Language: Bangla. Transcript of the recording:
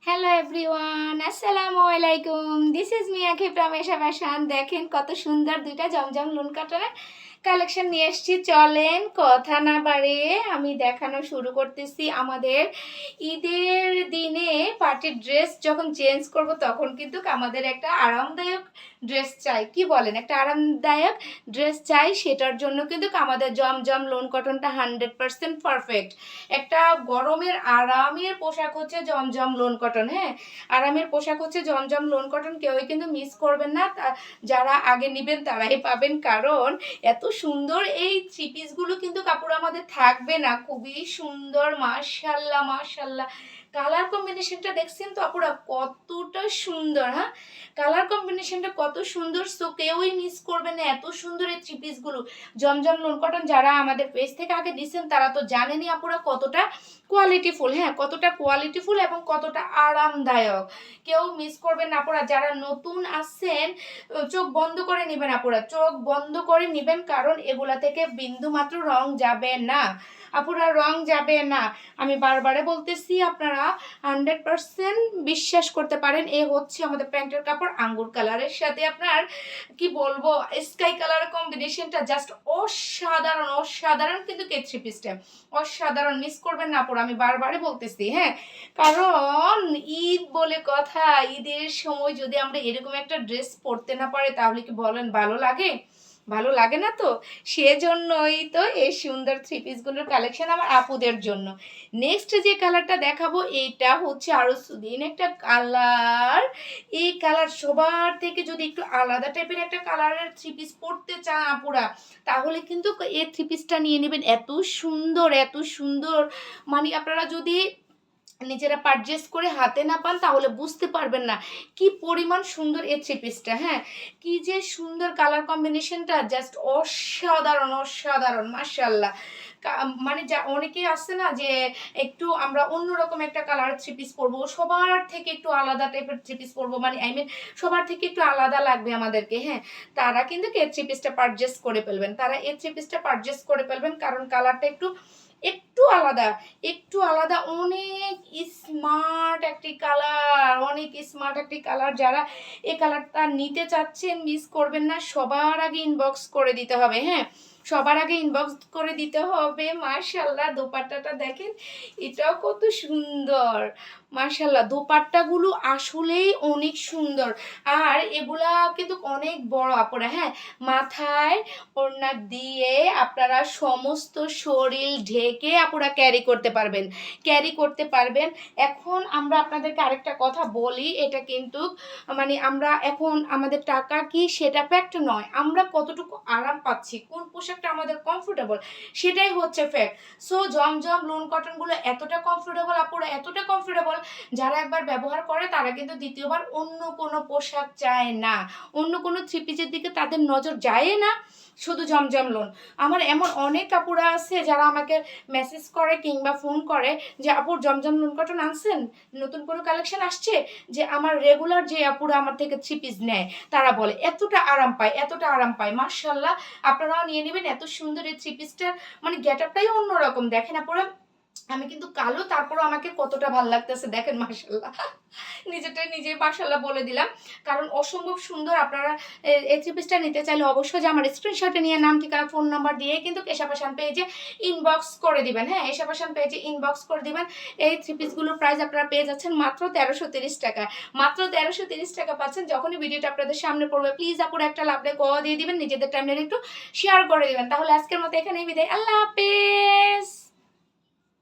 হ্যালো এভরিওয়ান, আসসালামু আলাইকুম। দিস ইজ মি আঁখি প্রমেশা বাসান। দেখেন কত সুন্দর দুইটা জমজম লুন কটনের কালেকশন নিয়ে এসেছি। চলেন কথা না বাড়িয়ে আমি দেখানো শুরু করতেছি। আমাদের ঈদের দিনে পার্টির ড্রেস যখন চেঞ্জ করব তখন কিন্তু আমাদের একটা আরামদায়ক ড্রেস চাই। কি বলেন? একটা আরামদায়ক ড্রেস চাই, সেটার জন্য কিন্তু আমাদের জমজম লুন কটনটা 100% পারফেক্ট। একটা গরমের আরামের পোশাক হচ্ছে জমজম লোন কটন। হ্যাঁ, আরামের পোশাক হচ্ছে জমজম লোন কটন। কেউই কিন্তু মিস করবেন না। যারা আগে নেবেন তারাই পাবেন, কারণ এত সুন্দর এই থ্রি পিসগুলো কিন্তু কাপড় আমাদের থাকবে না। খুবই সুন্দর, মাশাল্লাহ মাশাল্লাহ। কালার কম্বিনেশনটা দেখছেন তো আপুরা কতটা সুন্দর? হ্যাঁ, কালার কম্বিনেশনটা কত সুন্দর। সো কেউই মিস করবে না এত সুন্দর এই থ্রি পিসগুলো। জমজম লোন কটন যারা আমাদের পেজ থেকে আগে দিচ্ছেন তারা তো জানেনই আপুরা কতটা কোয়ালিটিফুল। হ্যাঁ, কতটা কোয়ালিটিফুল এবং কতটা আরামদায়ক। কেউ মিস করবেন না আপুরা। যারা নতুন আসছেন চোখ বন্ধ করে নেবেন আপুরা, চোখ বন্ধ করে নেবেন, কারণ এগুলা থেকে বিন্দু মাত্র রং যাবে না আপুরা, রং যাবে না। আমি বারবারে বলতেছি, আপনারা 100% বিশ্বাস করতে পারেন। এ হচ্ছে আমাদের প্যান্টের কাপড় আঙ্গুর কালারের সাথে আপনার কি বলবো স্কাই কালারের কম্বিনেশনটা জাস্ট অসাধারণ অসাধারণ। কিন্তু কে থ্রি পিসটা অসাধারণ, মিস করবেন না আপুরা, আমি বারবারে বলতেছি। হ্যাঁ, কারণ ঈদ বলে কথা, ঈদের সময় যদি আমরা এরকম একটা ড্রেস পরতে না পারি তাহলে কি বলেন ভালো লাগে? ভালো লাগে না তো। সেজন্যই তো এই সুন্দর থ্রি পিসগুলোর কালেকশন আমার আপুদের জন্য। নেক্সট যে কালারটা দেখাবো এটা হচ্ছে আরো সুদিন একটা কালার। এই কালার সবার থেকে যদি একটু আলাদা টাইপের একটা কালারের থ্রি পিস পরতে চান আপুরা, তাহলে কিন্তু এই থ্রি পিসটা নিয়ে নেবেন। এত সুন্দর এত সুন্দর, মানে আপনারা যদি নিজেরা পারচেস করে হাতে না পান তাহলে বুঝতে পারবেন না কি পরিমাণ সুন্দর এই থ্রি পিসটা। হ্যাঁ, কি যে সুন্দর কালার কম্বিনেশনটা, জাস্ট অসাধারণ অসাধারণ মাশাআল্লাহ। মানে যা অনেকেই আসছে না যে একটু আমরা অন্যরকম একটা কালার থ্রি পিস পরবো, সবার থেকে একটু আলাদা টাইপের থ্রি পিস পরবো, মানে আই মিন সবার থেকে একটু আলাদা লাগবে আমাদেরকে। হ্যাঁ, তারা কিন্তু এই থ্রি পিসটা পারচেস করে ফেলবেন, তারা এই থ্রি পিসটা পারচেস করে ফেলবেন, কারণ কালারটা একটু একটু আলাদা, একটু আলাদা, অনেক স্মার্ট একটি কালার, অনেক স্মার্ট একটি কালার। যারা এই কালারটা নিতে চাচ্ছেন মিস করবেন না, সবার আগে ইনবক্স করে দিতে হবে। হ্যাঁ, সবার আগে ইনবক্স করে দিতে হবে। মাশাআল্লাহ, দোপাট্টাটা দেখেন, এটাও কত সুন্দর। মাশাআল্লাহ, দোপাট্টাগুলো আসলেই অনেক সুন্দর। আর এগুলা কিন্তু অনেক বড় আপুরা। হ্যাঁ, মাথায় ওড়না দিয়ে আপনারা সমস্ত শরীর ঢেকে আপুরা ক্যারি করতে পারবেন, ক্যারি করতে পারবেন। এখন আমরা আপনাদেরকে আরেকটা কথা বলি, এটা কিন্তু মানে আমরা এখন আমাদের টাকা কি সেটা ফ্যাক্ট নয়, আমরা কতটুকু আরাম পাচ্ছি, কোন পোশাকটা আমাদের কমফোর্টেবল সেটাই হচ্ছে ফ্যাক্ট। সো জমজম লোন কটনগুলো এতটা কমফোর্টেবল আপুরা, এতটা কমফোর্টেবল, যারা একবার ব্যবহার করে তারা কিন্তু দ্বিতীয়বার অন্য কোনো পোশাক চায় না, অন্য কোনো থ্রি পিসের দিকে তাদের নজর যায় না, শুধু জমজম লোন। আমার এমন অনেক আপুরা আছে যারা আমাকে মেসেজ করে কিংবা ফোন করে যে আপুর জমজম লোন কটন আনছেন, নতুন কোনো কালেকশন আসছে, যে আমার রেগুলার যে আপুরা আমার থেকে থ্রি পিস নেয় তারা বলে এতটা আরাম পায়, এতটা আরাম পায়। মাশাআল্লাহ, আপনারাও নিয়ে নেবেন। এত সুন্দর এই থ্রি পিসটার মানে গেট আপটাই অন্যরকম। দেখেন আপুরা, আমি কিন্তু কালো, তারপরও আমাকে কতটা ভালো লাগতেছে দেখেন। মাশাআল্লাহ, নিজেরটাই নিজেই মাশাআল্লাহ বলে দিলাম, কারণ অসম্ভব সুন্দর। আপনারা এই থ্রি পিসটা নিতে চাইলে অবশ্যই যে আমার স্ক্রিনশটে নিয়ে নাম ঠিকানা ফোন নাম্বার দিয়ে কিন্তু এশা ফ্যাশন পেজে ইনবক্স করে দিবেন। হ্যাঁ, এশা ফ্যাশন পেজে ইনবক্স করে দিবেন। এই থ্রি পিসগুলোর প্রাইস আপনারা পেয়ে যাচ্ছেন মাত্র 1330 টাকা। মাত্র 1330 টাকা পাচ্ছেন। যখনই ভিডিওটা আপনাদের সামনে পড়বে প্লিজ আপুরা একটা লাভ লাইক দিয়ে দিবেন, নিজেদের টাইমলাইনে একটু শেয়ার করে দিবেন। তাহলে আজকের মতো এখানেই বিদায়, আল্লাহ হাফেজ।